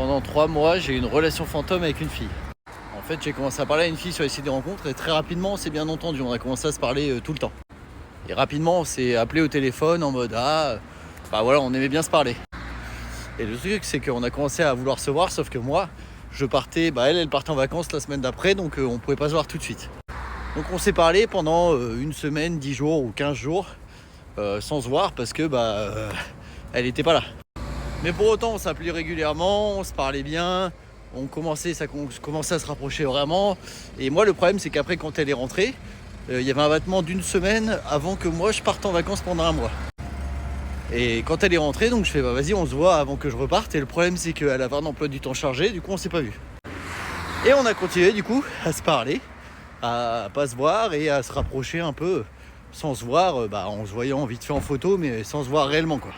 Pendant 3 mois, j'ai eu une relation fantôme avec une fille. En fait, j'ai commencé à parler à une fille sur les sites de rencontres et très rapidement, on s'est bien entendu. On a commencé à se parler tout le temps. Et rapidement, on s'est appelé au téléphone en mode bah voilà, on aimait bien se parler. Et le truc, c'est qu'on a commencé à vouloir se voir, sauf que moi, je partais, elle partait en vacances la semaine d'après, donc on pouvait pas se voir tout de suite. Donc on s'est parlé pendant une semaine, 10 jours ou 15 jours, sans se voir parce que elle était pas là. Mais pour autant, on s'appelait régulièrement, on se parlait bien, on commençait à se rapprocher vraiment. Et moi, le problème, c'est qu'après, quand elle est rentrée, il y avait un battement d'une semaine avant que moi, je parte en vacances pendant un mois. Et quand elle est rentrée, donc je fais vas-y, on se voit avant que je reparte. Et le problème, c'est qu'elle avait un emploi du temps chargé, du coup, on s'est pas vu. Et on a continué, du coup, à se parler, à pas se voir et à se rapprocher un peu, sans se voir, en se voyant vite fait en photo, mais sans se voir réellement, quoi.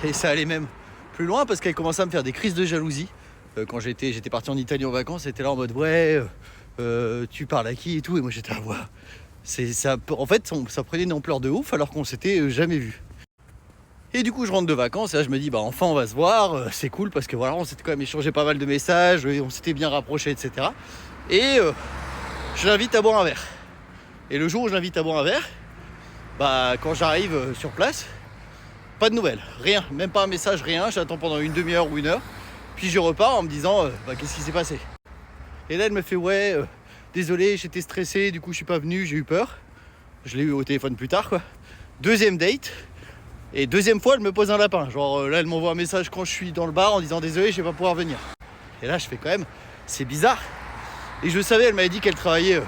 Et ça allait même plus loin parce qu'elle commençait à me faire des crises de jalousie. Quand j'étais parti en Italie en vacances, elle était là en mode tu parles à qui et tout. Et moi j'étais ça, en fait, ça prenait une ampleur de ouf alors qu'on s'était jamais vu. Et du coup je rentre de vacances et là je me dis enfin on va se voir, c'est cool parce que voilà, on s'était quand même échangé pas mal de messages, et on s'était bien rapprochés, etc. Et je l'invite à boire un verre. Et le jour où je l'invite à boire un verre, quand j'arrive sur place, pas de nouvelles, rien, même pas un message, rien. J'attends pendant une demi-heure ou une heure. Puis je repars en me disant qu'est-ce qui s'est passé. Et là elle me fait désolé, j'étais stressé, du coup je suis pas venu, j'ai eu peur. Je l'ai eu au téléphone plus tard, quoi. Deuxième date. Et deuxième fois elle me pose un lapin. Genre là elle m'envoie un message quand je suis dans le bar en disant désolé, je vais pas pouvoir venir. Et là je fais quand même, c'est bizarre. Et je savais, elle m'avait dit qu'elle travaillait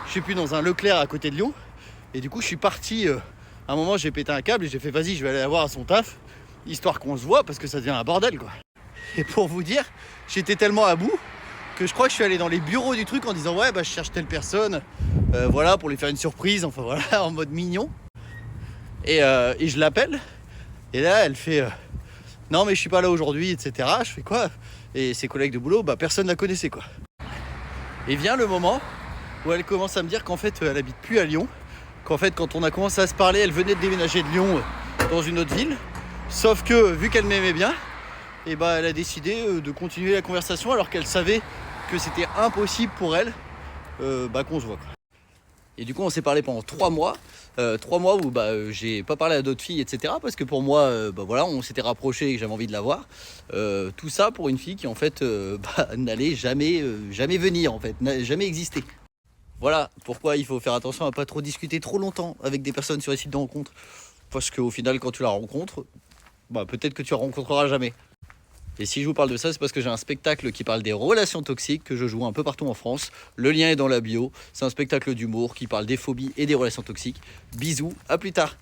je sais plus, dans un Leclerc à côté de Lyon. Et du coup je suis parti. À un moment j'ai pété un câble et j'ai fait vas-y, je vais aller la voir à son taf, histoire qu'on se voit parce que ça devient un bordel, quoi. Et pour vous dire, j'étais tellement à bout que je crois que je suis allé dans les bureaux du truc en disant je cherche telle personne, voilà, pour lui faire une surprise, enfin voilà, en mode mignon. Et je l'appelle et là elle fait non mais je suis pas là aujourd'hui, etc. Je fais quoi? Et ses collègues de boulot, personne la connaissait, quoi. Et vient le moment où elle commence à me dire qu'en fait elle habite plus à Lyon, qu'en fait quand on a commencé à se parler, elle venait de déménager de Lyon dans une autre ville, sauf que vu qu'elle m'aimait bien, et elle a décidé de continuer la conversation alors qu'elle savait que c'était impossible pour elle qu'on se voit, quoi. Et du coup on s'est parlé pendant 3 mois, 3 mois où j'ai pas parlé à d'autres filles, etc. Parce que pour moi voilà, on s'était rapprochés et que j'avais envie de la voir. Tout ça pour une fille qui en fait n'allait jamais venir, en fait, n'a jamais existé. Voilà pourquoi il faut faire attention à pas trop discuter trop longtemps avec des personnes sur les sites de rencontres. Parce qu'au final, quand tu la rencontres, peut-être que tu la rencontreras jamais. Et si je vous parle de ça, c'est parce que j'ai un spectacle qui parle des relations toxiques que je joue un peu partout en France. Le lien est dans la bio. C'est un spectacle d'humour qui parle des phobies et des relations toxiques. Bisous, à plus tard.